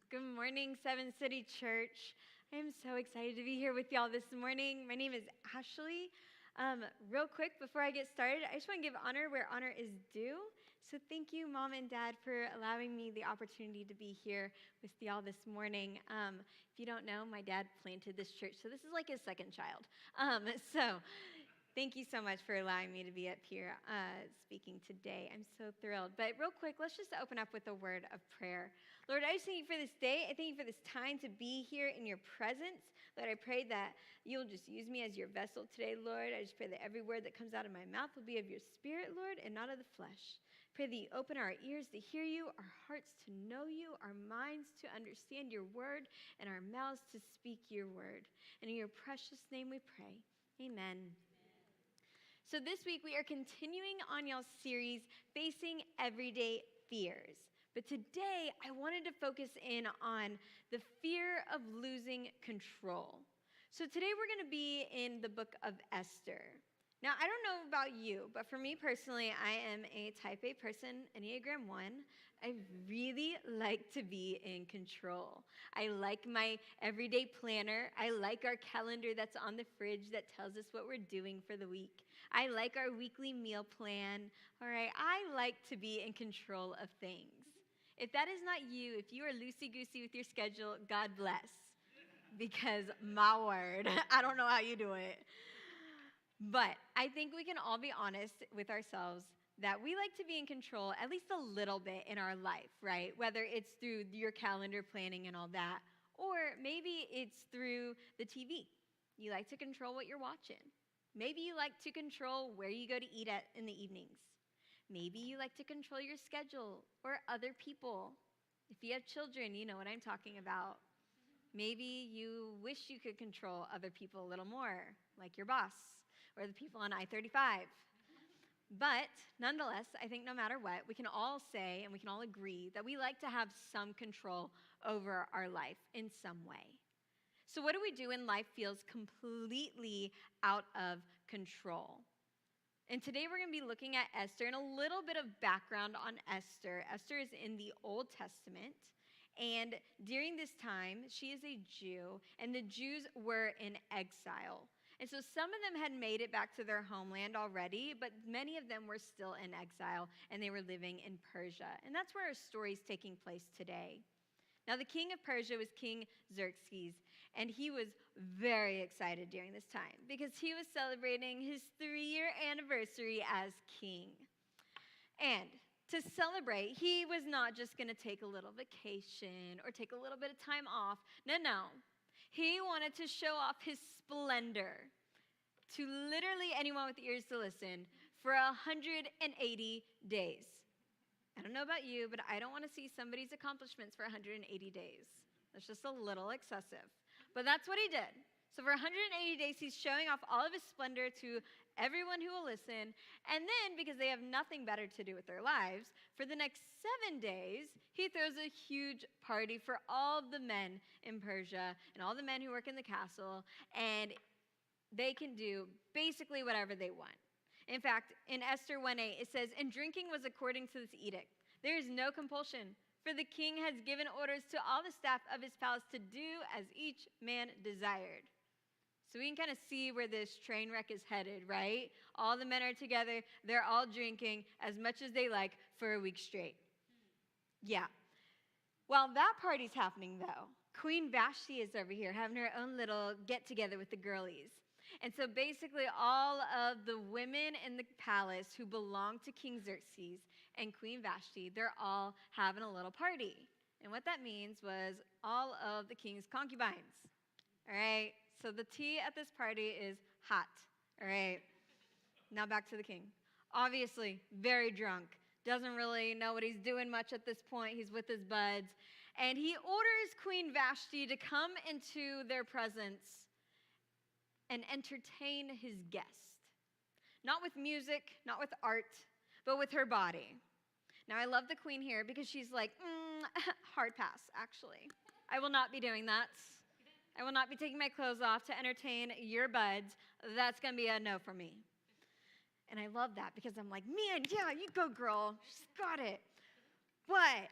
Good morning, Seven City Church. I am so excited to be here with y'all this morning. My name is Ashley. Real quick, before I get started, I just want to give honor where honor is due. So thank you, Mom and Dad, for allowing me the opportunity to be here with y'all this morning. If you don't know, my dad planted this church, so this is like his second child. So thank you so much for allowing me to be up here speaking today. I'm so thrilled. But real quick, let's just open up with a word of prayer. Lord, I just thank you for this day. I thank you for this time to be here in your presence. Lord, I pray that you'll just use me as your vessel today, Lord. I just pray that every word that comes out of my mouth will be of your spirit, Lord, and not of the flesh. Pray that you open our ears to hear you, our hearts to know you, our minds to understand your word, and our mouths to speak your word. And in your precious name we pray. Amen. So this week, we are continuing on y'all's series, Facing Everyday Fears. But today, I wanted to focus in on the fear of losing control. So today, we're going to be in the book of Esther. Now, I don't know about you, but for me personally, I am a type A person, Enneagram 1. I really like to be in control. I like my everyday planner. I like our calendar that's on the fridge that tells us what we're doing for the week. I like our weekly meal plan. All right, I like to be in control of things. If that is not you, if you are loosey-goosey with your schedule, God bless. Because my word, I don't know how you do it. But I think we can all be honest with ourselves that we like to be in control at least a little bit in our life, right? Whether it's through your calendar planning and all that, or maybe it's through the TV. You like to control what you're watching. Maybe you like to control where you go to eat at in the evenings. Maybe you like to control your schedule or other people. If you have children, you know what I'm talking about. Maybe you wish you could control other people a little more, like your boss or the people on I-35. But nonetheless, I think no matter what, we can all say and we can all agree that we like to have some control over our life in some way. So what do we do when life feels completely out of control? And today we're going to be looking at Esther and a little bit of background on Esther. Esther is in the Old Testament. And during this time, she is a Jew, and the Jews were in exile. And so some of them had made it back to their homeland already, but many of them were still in exile, and they were living in Persia. And that's where our story is taking place today. Now, the king of Persia was King Xerxes, and he was very excited during this time because he was celebrating his 3-year anniversary as king. And to celebrate, he was not just going to take a little vacation or take a little bit of time off. No. He wanted to show off his splendor to literally anyone with ears to listen for 180 days. I don't know about you, but I don't want to see somebody's accomplishments for 180 days. That's just a little excessive. But that's what he did. So for 180 days, he's showing off all of his splendor to everyone who will listen. And then, because they have nothing better to do with their lives, for the next 7 days, he throws a huge party for all of the men in Persia and all the men who work in the castle. And they can do basically whatever they want. In fact, in Esther 1:8, it says, "And drinking was according to this edict. There is no compulsion. For the king has given orders to all the staff of his palace to do as each man desired." So we can kind of see where this train wreck is headed, right? All the men are together. They're all drinking as much as they like for a week straight. Yeah. While that party's happening, though, Queen Vashti is over here having her own little get-together with the girlies. And so basically all of the women in the palace who belong to King Xerxes and Queen Vashti, they're all having a little party. And what that means was all of the king's concubines. All right? So the tea at this party is hot. All right? Now back to the king. Obviously, very drunk. Doesn't really know what he's doing much at this point. He's with his buds. And he orders Queen Vashti to come into their presence and entertain his guest. Not with music, not with art, but with her body. Now, I love the queen here because she's like, hard pass, actually. I will not be doing that. I will not be taking my clothes off to entertain your buds. That's going to be a no for me. And I love that because I'm like, man, yeah, you go, girl. She's got it. But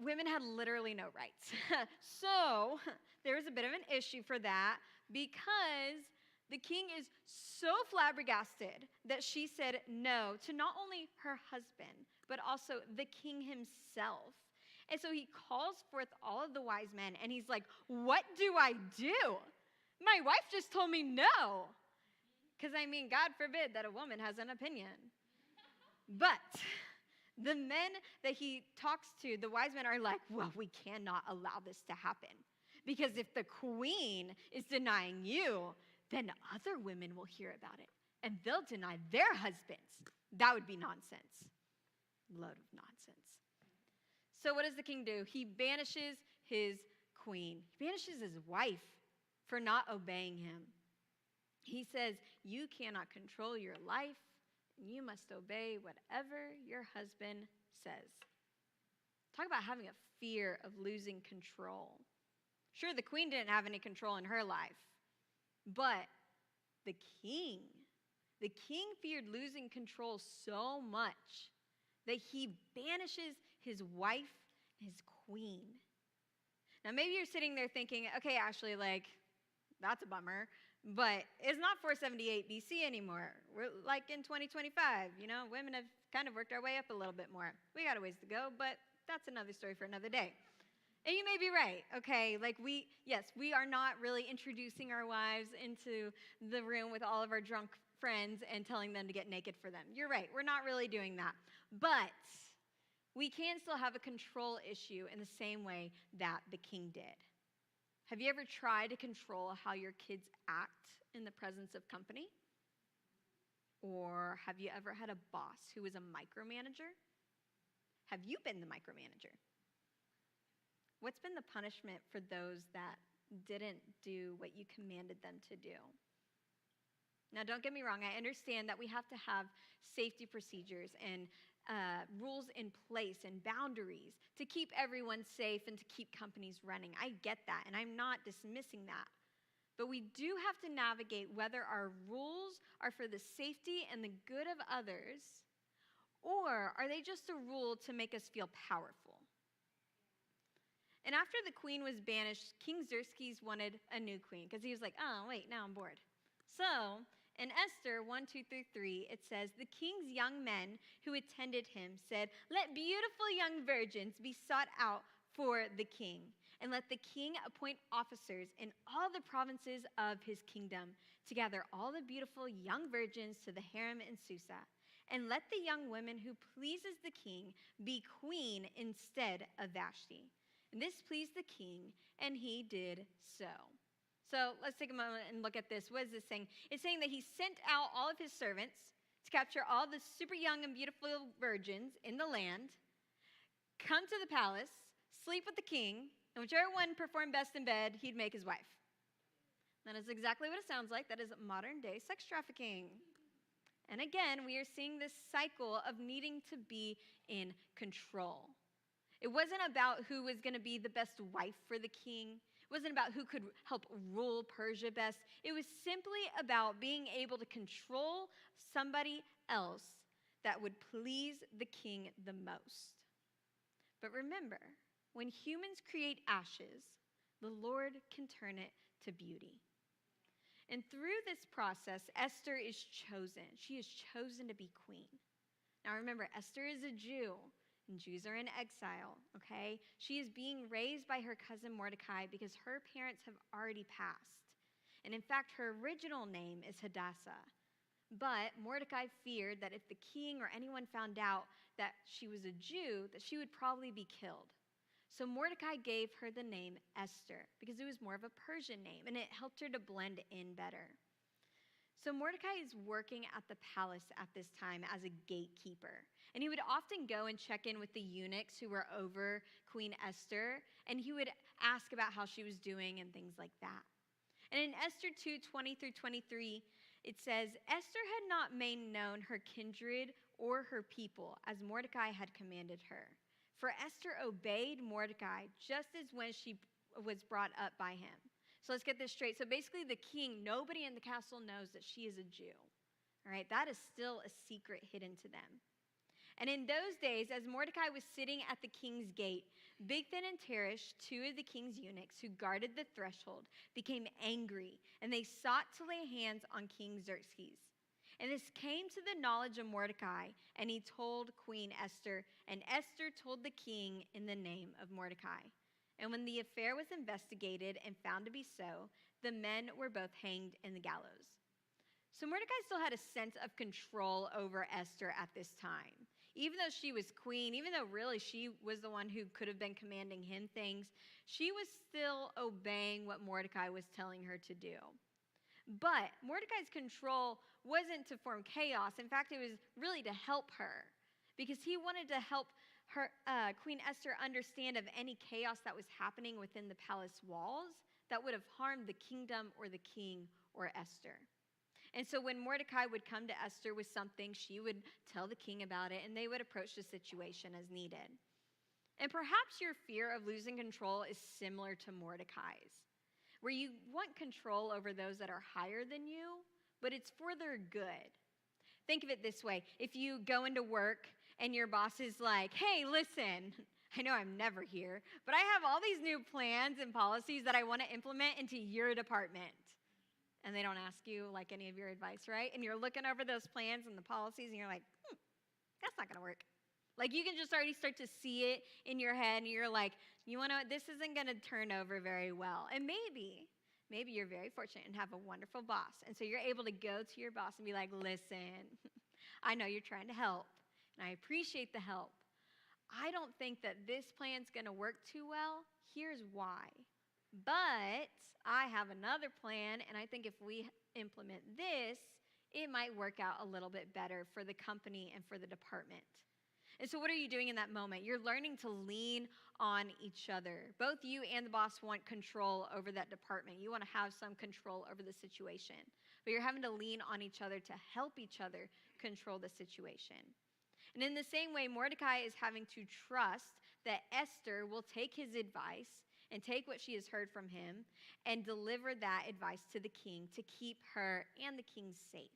women had literally no rights. So there was a bit of an issue for that because the king is so flabbergasted that she said no to not only her husband, but also the king himself. And so he calls forth all of the wise men, and he's like, what do I do? My wife just told me no. Because, God forbid that a woman has an opinion. But the men that he talks to, the wise men, are like, well, we cannot allow this to happen. Because if the queen is denying you, then other women will hear about it, and they'll deny their husbands. That would be nonsense. Load of nonsense. So what does the king do? He banishes his queen. He banishes his wife for not obeying him. He says, you cannot control your life, and you must obey whatever your husband says. Talk about having a fear of losing control. Sure, the queen didn't have any control in her life, but the king feared losing control so much that he banishes his wife, his queen. Now, maybe you're sitting there thinking, okay, Ashley, that's a bummer, but it's not 478 BC anymore. We're in 2025, women have kind of worked our way up a little bit more. We got a ways to go, but that's another story for another day. And you may be right, okay? We are not really introducing our wives into the room with all of our drunk friends and telling them to get naked for them. You're right, we're not really doing that. But we can still have a control issue in the same way that the king did. Have you ever tried to control how your kids act in the presence of company? Or have you ever had a boss who was a micromanager? Have you been the micromanager? What's been the punishment for those that didn't do what you commanded them to do? Now, don't get me wrong. I understand that we have to have safety procedures and rules in place and boundaries to keep everyone safe and to keep companies running. I get that, and I'm not dismissing that. But we do have to navigate whether our rules are for the safety and the good of others, or are they just a rule to make us feel powerful? And after the queen was banished, King Xerxes wanted a new queen because he was like, oh, wait, now I'm bored. So in Esther 1:2-3, it says, the king's young men who attended him said, let beautiful young virgins be sought out for the king, and let the king appoint officers in all the provinces of his kingdom to gather all the beautiful young virgins to the harem in Susa, and let the young woman who pleases the king be queen instead of Vashti. And this pleased the king, and he did so. So let's take a moment and look at this. What is this saying? It's saying that he sent out all of his servants to capture all the super young and beautiful virgins in the land, come to the palace, sleep with the king, and whichever one performed best in bed, he'd make his wife. That is exactly what it sounds like. That is modern day sex trafficking. And again, we are seeing this cycle of needing to be in control. It wasn't about who was going to be the best wife for the king. It wasn't about who could help rule Persia best. It was simply about being able to control somebody else that would please the king the most. But remember, when humans create ashes, the Lord can turn it to beauty. And through this process, Esther is chosen. She is chosen to be queen. Now remember, Esther is a Jew. And Jews are in exile, okay? She is being raised by her cousin Mordecai because her parents have already passed. And in fact, her original name is Hadassah. But Mordecai feared that if the king or anyone found out that she was a Jew, that she would probably be killed. So Mordecai gave her the name Esther because it was more of a Persian name, and it helped her to blend in better. So Mordecai is working at the palace at this time as a gatekeeper. And he would often go and check in with the eunuchs who were over Queen Esther, and he would ask about how she was doing and things like that. And in Esther 2:20-23, it says, Esther had not made known her kindred or her people as Mordecai had commanded her. For Esther obeyed Mordecai just as when she was brought up by him. So let's get this straight. So basically the king, nobody in the castle knows that she is a Jew. All right, that is still a secret hidden to them. And in those days, as Mordecai was sitting at the king's gate, Bigthan and Teresh, two of the king's eunuchs who guarded the threshold, became angry, and they sought to lay hands on King Xerxes. And this came to the knowledge of Mordecai, and he told Queen Esther, and Esther told the king in the name of Mordecai. And when the affair was investigated and found to be so, the men were both hanged in the gallows. So Mordecai still had a sense of control over Esther at this time. Even though she was queen, even though really she was the one who could have been commanding him things, she was still obeying what Mordecai was telling her to do. But Mordecai's control wasn't to form chaos. In fact, it was really to help her, because he wanted to help her, Queen Esther, understand of any chaos that was happening within the palace walls that would have harmed the kingdom or the king or Esther. And so when Mordecai would come to Esther with something, she would tell the king about it, and they would approach the situation as needed. And perhaps your fear of losing control is similar to Mordecai's, where you want control over those that are higher than you, but it's for their good. Think of it this way. If you go into work and your boss is like, hey, listen, I know I'm never here, but I have all these new plans and policies that I want to implement into your department. And they don't ask you like any of your advice, right? And you're looking over those plans and the policies, and you're like, that's not going to work. Like, you can just already start to see it in your head, and you're like, you want to, this isn't going to turn over very well. And maybe you're very fortunate and have a wonderful boss. And so you're able to go to your boss and be like, listen, I know you're trying to help, and I appreciate the help. I don't think that this plan's going to work too well. Here's why. But I have another plan, and I think if we implement this, it might work out a little bit better for the company and for the department. And so what are you doing in that moment? You're learning to lean on each other. Both you and the boss want control over that department. You want to have some control over the situation. But you're having to lean on each other to help each other control the situation. And in the same way, Mordecai is having to trust that Esther will take his advice and take what she has heard from him and deliver that advice to the king to keep her and the king safe.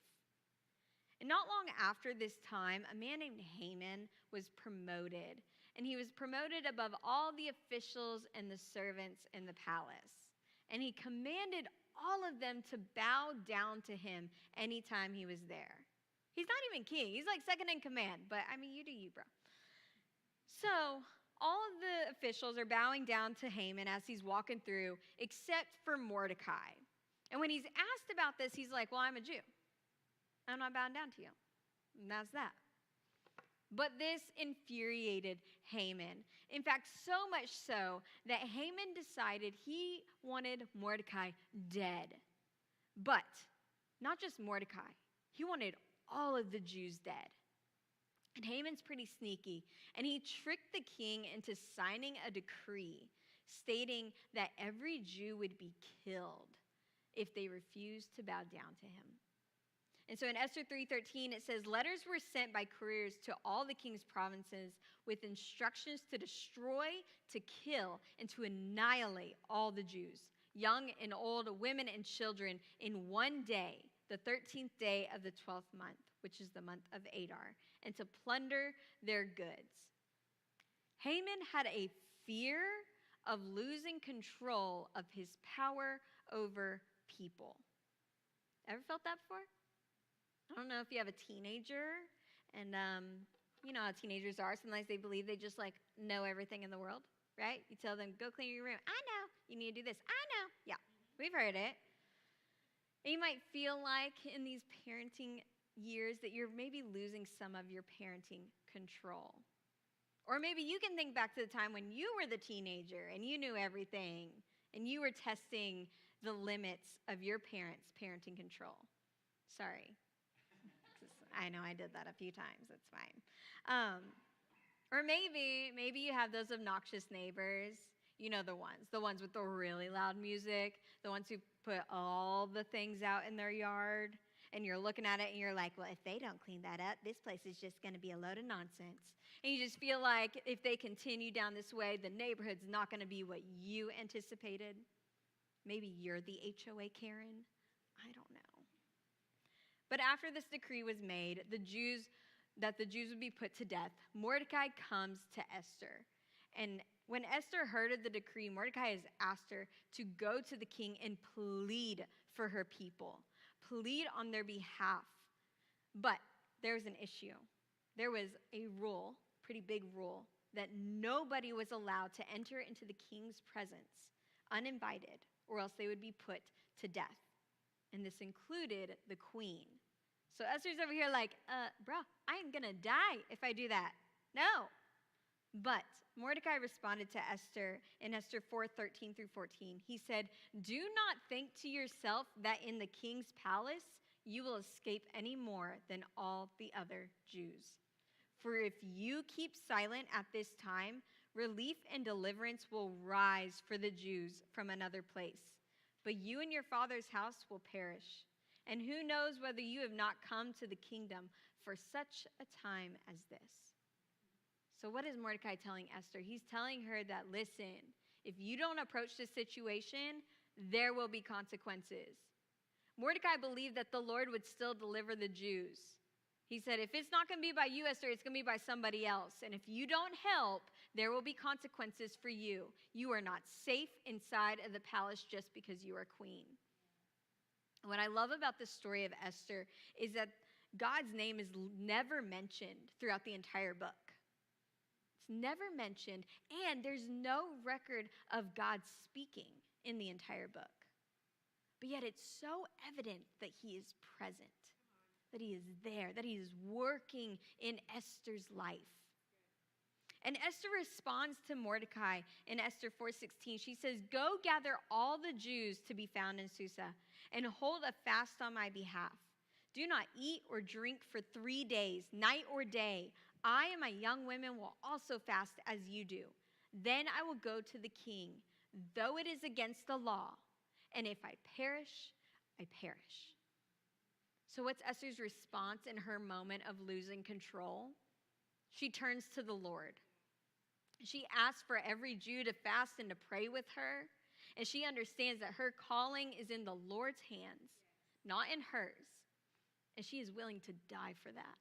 And not long after this time, a man named Haman was promoted. And he was promoted above all the officials and the servants in the palace. And he commanded all of them to bow down to him anytime he was there. He's not even king. He's like second in command. But I mean, you do you, bro. So all of the officials are bowing down to Haman as he's walking through, except for Mordecai. And when he's asked about this, he's like, well, I'm a Jew. I'm not bowing down to you. And that's that. But this infuriated Haman. In fact, so much so that Haman decided he wanted Mordecai dead. But not just Mordecai. He wanted all of the Jews dead. And Haman's pretty sneaky, and he tricked the king into signing a decree stating that every Jew would be killed if they refused to bow down to him. And so in Esther 3:13, it says, letters were sent by couriers to all the king's provinces with instructions to destroy, to kill, and to annihilate all the Jews, young and old, women and children, in one day, the 13th day of the 12th month, which is the month of Adar, and to plunder their goods. Haman had a fear of losing control of his power over people. Ever felt that before? I don't know if you have a teenager, and you know how teenagers are. Sometimes they believe they just like know everything in the world, right? You tell them, go clean your room. I know. You need to do this. I know. Yeah, we've heard it. And you might feel like in these parenting years that you're maybe losing some of your parenting control. Or maybe you can think back to the time when you were the teenager and you knew everything and you were testing the limits of your parents' parenting control. Sorry. I know I did that a few times. It's fine. Or maybe you have those obnoxious neighbors. You know the ones with the really loud music, the ones who put all the things out in their yard, and you're looking at it and you're like, well, if they don't clean that up, this place is just going to be a load of nonsense. And you just feel like if they continue down this way, the neighborhood's not going to be what you anticipated. Maybe you're the HOA Karen. I don't know. But after this decree was made, the Jews that the Jews would be put to death, Mordecai comes to Esther. And when Esther heard of the decree, Mordecai has asked her to go to the king and plead for her people, plead on their behalf. But there was an issue. There was a rule, pretty big rule, that nobody was allowed to enter into the king's presence uninvited, or else they would be put to death. And this included the queen. So Esther's over here like, bro, I am gonna die if I do that. No. But Mordecai responded to Esther in Esther 4:13 through 14. He said, do not think to yourself that in the king's palace you will escape any more than all the other Jews. For if you keep silent at this time, relief and deliverance will rise for the Jews from another place. But you and your father's house will perish. And who knows whether you have not come to the kingdom for such a time as this. So what is Mordecai telling Esther? He's telling her that, listen, if you don't approach this situation, there will be consequences. Mordecai believed that the Lord would still deliver the Jews. He said, if it's not going to be by you, Esther, it's going to be by somebody else. And if you don't help, there will be consequences for you. You are not safe inside of the palace just because you are queen. What I love about the story of Esther is that God's name is never mentioned throughout the entire book. It's never mentioned, and there's no record of God speaking in the entire book. But yet it's so evident that he is present, that he is there, that he is working in Esther's life. And Esther responds to Mordecai in Esther 4:16. She says, go gather all the Jews to be found in Susa and hold a fast on my behalf. Do not eat or drink for 3 days, night or day. I and my young women will also fast as you do. Then I will go to the king, though it is against the law. And if I perish, I perish. So what's Esther's response in her moment of losing control? She turns to the Lord. She asks for every Jew to fast and to pray with her. And she understands that her calling is in the Lord's hands, not in hers. And she is willing to die for that.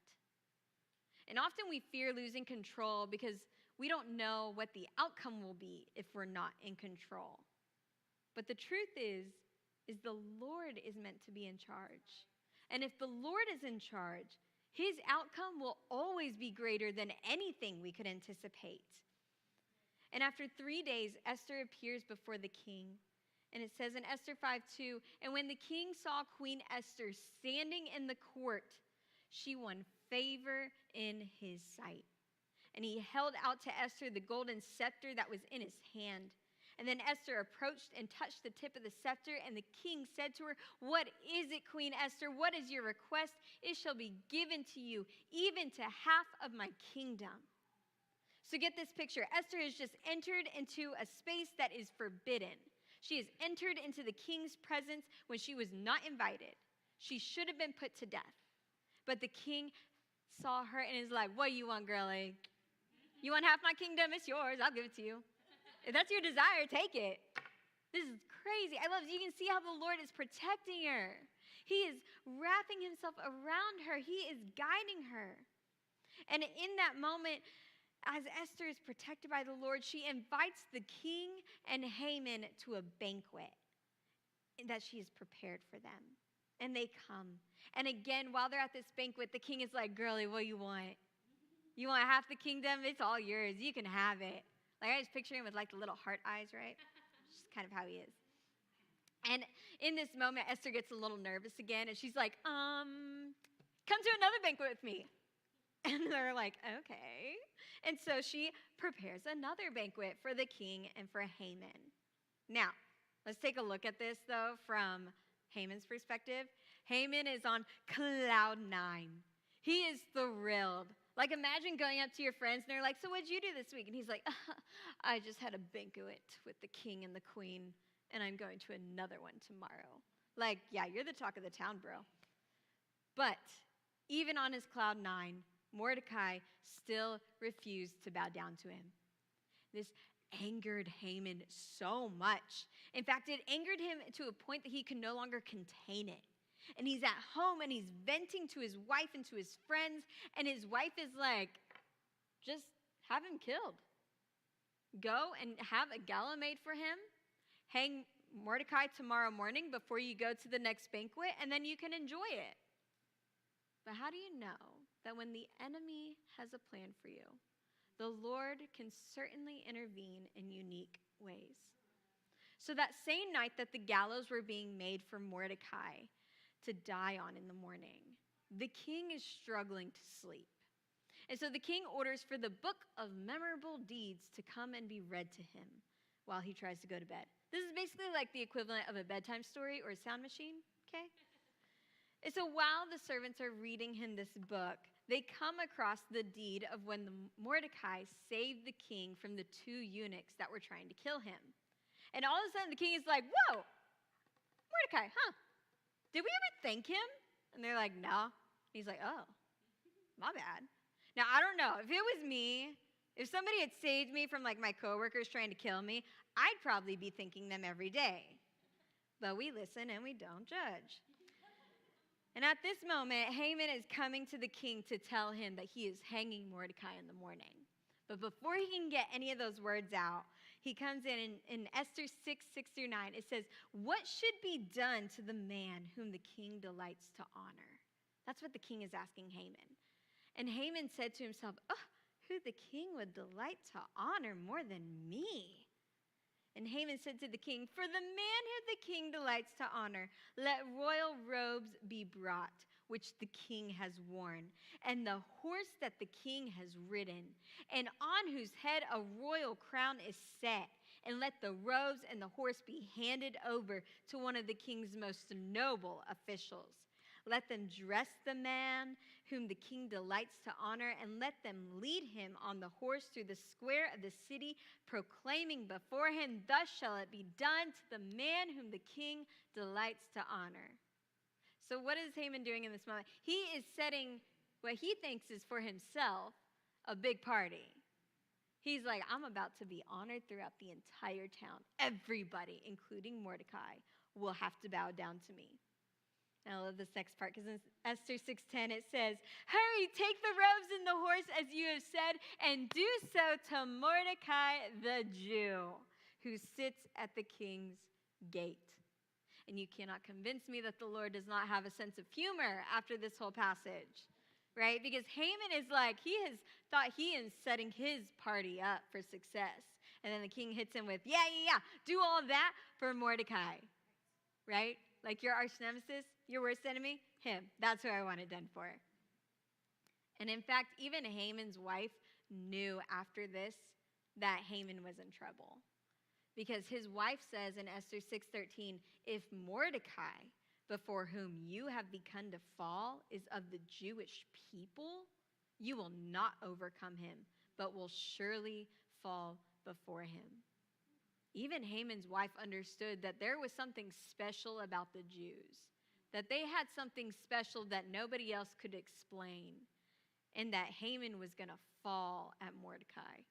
And often we fear losing control because we don't know what the outcome will be if we're not in control. But the truth is the Lord is meant to be in charge. And if the Lord is in charge, his outcome will always be greater than anything we could anticipate. And after 3 days, Esther appears before the king. And it says in Esther 5:2, and when the king saw Queen Esther standing in the court, she won favor in his sight. And he held out to Esther the golden scepter that was in his hand. And then Esther approached and touched the tip of the scepter, and the king said to her, what is it, Queen Esther? What is your request? It shall be given to you, even to half of my kingdom. So get this picture. Esther has just entered into a space that is forbidden. She has entered into the king's presence when she was not invited. She should have been put to death. But the king saw her and is like, what do you want, girlie? You want half my kingdom? It's yours. I'll give it to you. If that's your desire, take it. This is crazy. I love it. You can see how the Lord is protecting her. He is wrapping himself around her. He is guiding her. And in that moment, as Esther is protected by the Lord, she invites the king and Haman to a banquet that she has prepared for them. And they come. And again, while they're at this banquet, the king is like, girlie, what do you want? You want half the kingdom? It's all yours. You can have it. Like, I just picture him with like the little heart eyes, right? Just kind of how he is. And in this moment, Esther gets a little nervous again. And she's like, come to another banquet with me. And they're like, okay. And so she prepares another banquet for the king and for Haman. Now, let's take a look at this, though, from Haman's perspective. Haman is on cloud 9. He is thrilled. Like, imagine going up to your friends, and they're like, so what'd you do this week? And he's like, I just had a banquet with the king and the queen, and I'm going to another one tomorrow. Like, yeah, you're the talk of the town, bro. But even on his cloud 9, Mordecai still refused to bow down to him. This angered Haman so much. In fact, it angered him to a point that he could no longer contain it. And he's at home and he's venting to his wife and to his friends. And his wife is like, just have him killed. Go and have a gala made for him. Hang Mordecai tomorrow morning before you go to the next banquet, and then you can enjoy it. But how do you know that when the enemy has a plan for you, the Lord can certainly intervene in unique ways? So that same night that the gallows were being made for Mordecai to die on in the morning, the king is struggling to sleep. And so the king orders for the book of memorable deeds to come and be read to him while he tries to go to bed. This is basically like the equivalent of a bedtime story or a sound machine, okay? And so while the servants are reading him this book, they come across the deed of when Mordecai saved the king from the 2 eunuchs that were trying to kill him. And all of a sudden the king is like, whoa, Mordecai, did we ever thank him? And they're like, no. And he's like, oh, my bad. Now, I don't know. If it was me, if somebody had saved me from like my coworkers trying to kill me, I'd probably be thanking them every day. But we listen and we don't judge. And at this moment, Haman is coming to the king to tell him that he is hanging Mordecai in the morning. But before he can get any of those words out, he comes in Esther 6:6-9. It says, what should be done to the man whom the king delights to honor? That's what the king is asking Haman. And Haman said to himself, who the king would delight to honor more than me? And Haman said to the king, for the man who the king delights to honor, let royal robes be brought, which the king has worn, and the horse that the king has ridden, and on whose head a royal crown is set. And let the robes and the horse be handed over to one of the king's most noble officials. Let them dress the man whom the king delights to honor, and let them lead him on the horse through the square of the city, proclaiming before him, thus shall it be done to the man whom the king delights to honor. So what is Haman doing in this moment? He is setting what he thinks is for himself a big party. He's like, I'm about to be honored throughout the entire town. Everybody, including Mordecai, will have to bow down to me. And I love this next part because in Esther 6:10 it says, hurry, take the robes and the horse as you have said, and do so to Mordecai the Jew, who sits at the king's gate. And you cannot convince me that the Lord does not have a sense of humor after this whole passage, right? Because Haman is like, he has thought he is setting his party up for success. And then the king hits him with, yeah, do all that for Mordecai, right? Like your arch nemesis, your worst enemy, him. That's who I want it done for. And in fact, even Haman's wife knew after this that Haman was in trouble. Because his wife says in Esther 6:13, if Mordecai, before whom you have begun to fall, is of the Jewish people, you will not overcome him, but will surely fall before him. Even Haman's wife understood that there was something special about the Jews, that they had something special that nobody else could explain, and that Haman was going to fall at Mordecai.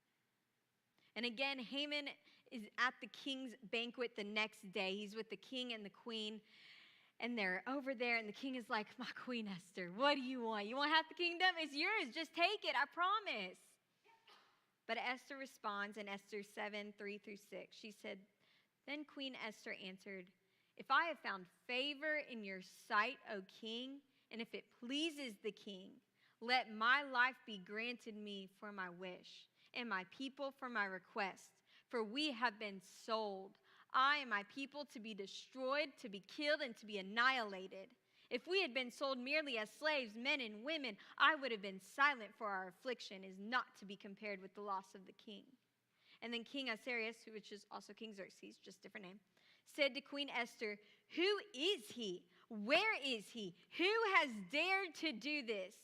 And again, Haman is at the king's banquet the next day. He's with the king and the queen, and they're over there, and the king is like, my queen Esther, what do you want? You want half the kingdom? It's yours. Just take it, I promise. But Esther responds in Esther 7:3-6. She said, then Queen Esther answered, if I have found favor in your sight, O king, and if it pleases the king, let my life be granted me for my wish, and my people for my request. For we have been sold, I and my people, to be destroyed, to be killed, and to be annihilated. If we had been sold merely as slaves, men and women, I would have been silent, for our affliction is not to be compared with the loss of the king. And then King Ahasuerus, which is also King Xerxes, just different name, said to Queen Esther, who is he? Where is he? Who has dared to do this?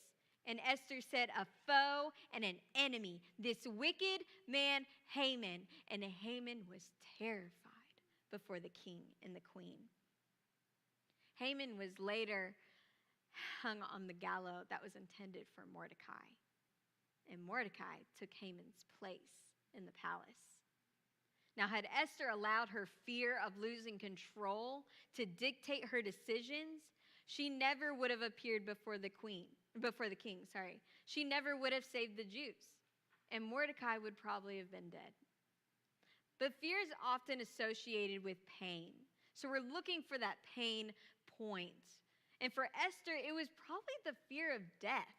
And Esther said, a foe and an enemy, this wicked man Haman. And Haman was terrified before the king and the queen. Haman was later hung on the gallows that was intended for Mordecai. And Mordecai took Haman's place in the palace. Now, had Esther allowed her fear of losing control to dictate her decisions, She never would have appeared before the king. She never would have saved the Jews, and Mordecai would probably have been dead. But fear is often associated with pain. So we're looking for that pain point. And for Esther, it was probably the fear of death.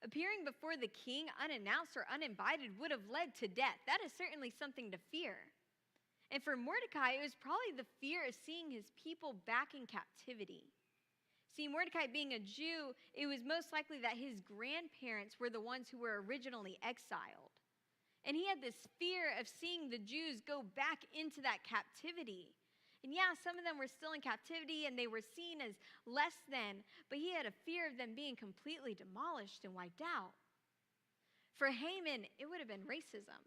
Appearing before the king unannounced or uninvited would have led to death. That is certainly something to fear. And for Mordecai, it was probably the fear of seeing his people back in captivity. See, Mordecai being a Jew, it was most likely that his grandparents were the ones who were originally exiled. And he had this fear of seeing the Jews go back into that captivity. And yeah, some of them were still in captivity and they were seen as less than, but he had a fear of them being completely demolished and wiped out. For Haman, it would have been racism.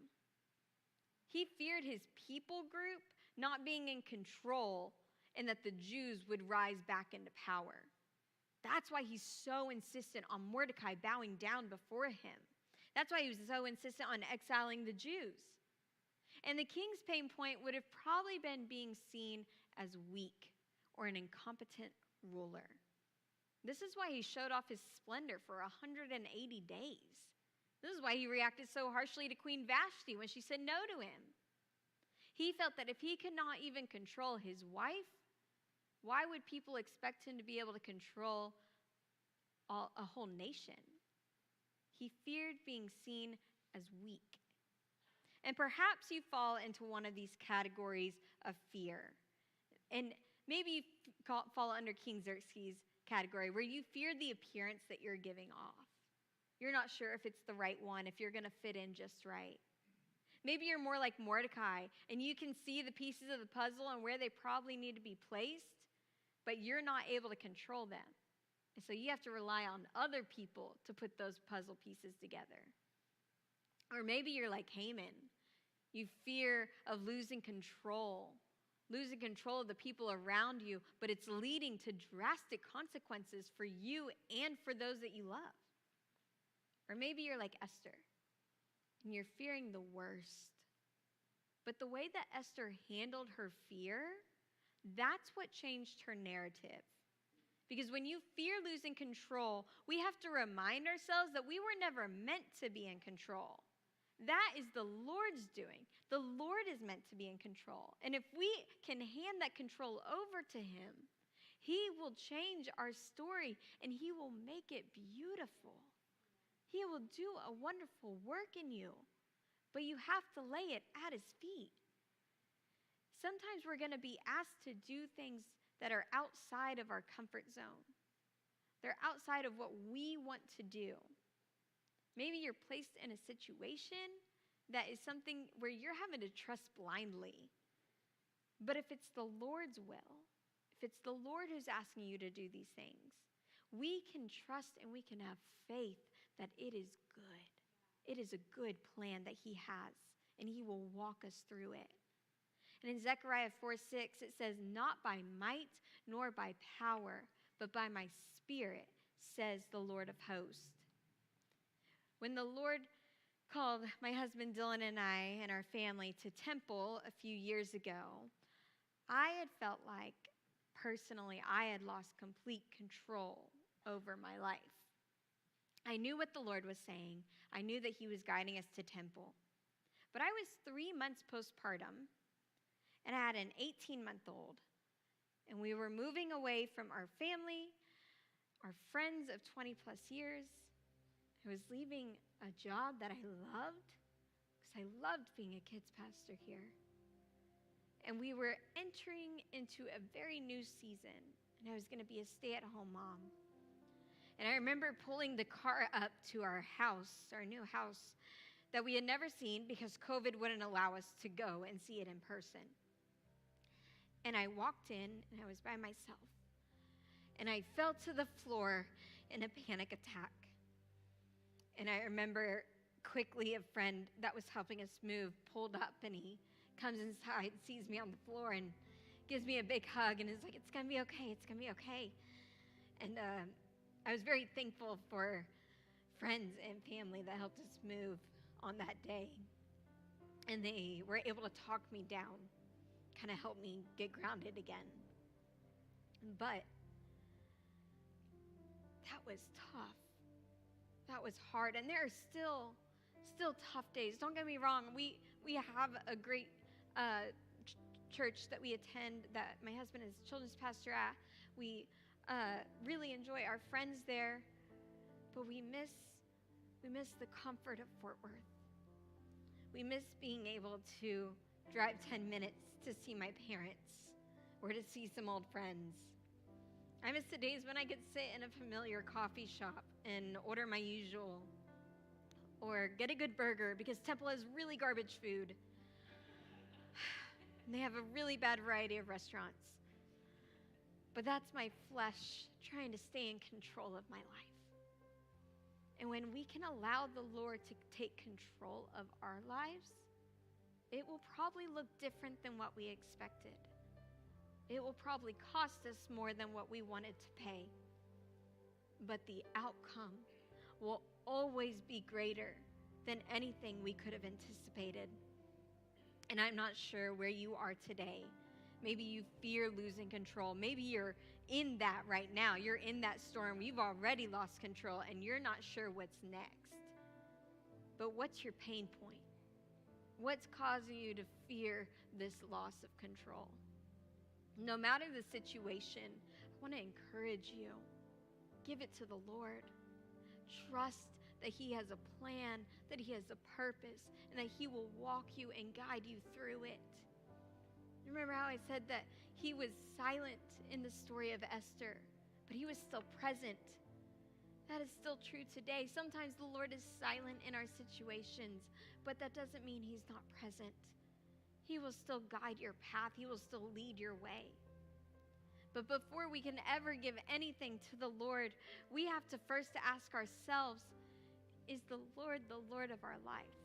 He feared his people group not being in control and that the Jews would rise back into power. That's why he's so insistent on Mordecai bowing down before him. That's why he was so insistent on exiling the Jews. And the king's pain point would have probably been being seen as weak or an incompetent ruler. This is why he showed off his splendor for 180 days. This is why he reacted so harshly to Queen Vashti when she said no to him. He felt that if he could not even control his wife, why would people expect him to be able to control a whole nation? He feared being seen as weak. And perhaps you fall into one of these categories of fear. And maybe you fall under King Xerxes' category, where you fear the appearance that you're giving off. You're not sure if it's the right one, if you're going to fit in just right. Maybe you're more like Mordecai, and you can see the pieces of the puzzle and where they probably need to be placed, but you're not able to control them. And so you have to rely on other people to put those puzzle pieces together. Or maybe you're like Haman. You fear of losing control of the people around you, but it's leading to drastic consequences for you and for those that you love. Or maybe you're like Esther, and you're fearing the worst. But the way that Esther handled her fear, that's what changed her narrative. Because when you fear losing control, we have to remind ourselves that we were never meant to be in control. That is the Lord's doing. The Lord is meant to be in control. And if we can hand that control over to him, he will change our story and he will make it beautiful. He will do a wonderful work in you, but you have to lay it at his feet. Sometimes we're going to be asked to do things that are outside of our comfort zone. They're outside of what we want to do. Maybe you're placed in a situation that is something where you're having to trust blindly. But if it's the Lord's will, if it's the Lord who's asking you to do these things, we can trust and we can have faith that it is good. It is a good plan that he has, and he will walk us through it. And in Zechariah 4:6, it says, "Not by might nor by power, but by my spirit, says the Lord of hosts." When the Lord called my husband Dylan and I and our family to Temple a few years ago, I had felt like, personally, I had lost complete control over my life. I knew what the Lord was saying. I knew that he was guiding us to Temple. But I was 3 months postpartum, and I had an 18-month-old. And we were moving away from our family, our friends of 20 plus years. I was leaving a job that I loved, because I loved being a kids pastor here. And we were entering into a very new season, and I was going to be a stay-at-home mom. And I remember pulling the car up to our house, our new house, that we had never seen because COVID wouldn't allow us to go and see it in person. And I walked in, and I was by myself. And I fell to the floor in a panic attack. And I remember quickly a friend that was helping us move pulled up, and he comes inside, sees me on the floor, and gives me a big hug, and is like, "It's going to be okay. It's going to be okay." And I was very thankful for friends and family that helped us move on that day. And they were able to talk me down, kind of help me get grounded again. But that was tough. That was hard. And there are still tough days. Don't get me wrong. We have a great church that we attend that my husband is children's pastor at. We really enjoy our friends there, but we miss the comfort of Fort Worth. We miss being able to drive 10 minutes to see my parents or to see some old friends. I miss the days when I could sit in a familiar coffee shop and order my usual, or get a good burger, because Temple has really garbage food. And they have a really bad variety of restaurants. But that's my flesh trying to stay in control of my life. And when we can allow the Lord to take control of our lives, it will probably look different than what we expected. It will probably cost us more than what we wanted to pay. But the outcome will always be greater than anything we could have anticipated. And I'm not sure where you are today. Maybe you fear losing control. Maybe you're in that right now. You're in that storm. You've already lost control and you're not sure what's next. But what's your pain point? What's causing you to fear this loss of control? No matter the situation, I want to encourage you. Give it to the Lord. Trust that He has a plan, that He has a purpose, and that He will walk you and guide you through it. Remember how I said that He was silent in the story of Esther, but He was still present. That is still true today. Sometimes the Lord is silent in our situations, but that doesn't mean He's not present. He will still guide your path. He will still lead your way. But before we can ever give anything to the Lord, we have to first ask ourselves, is the Lord of our life?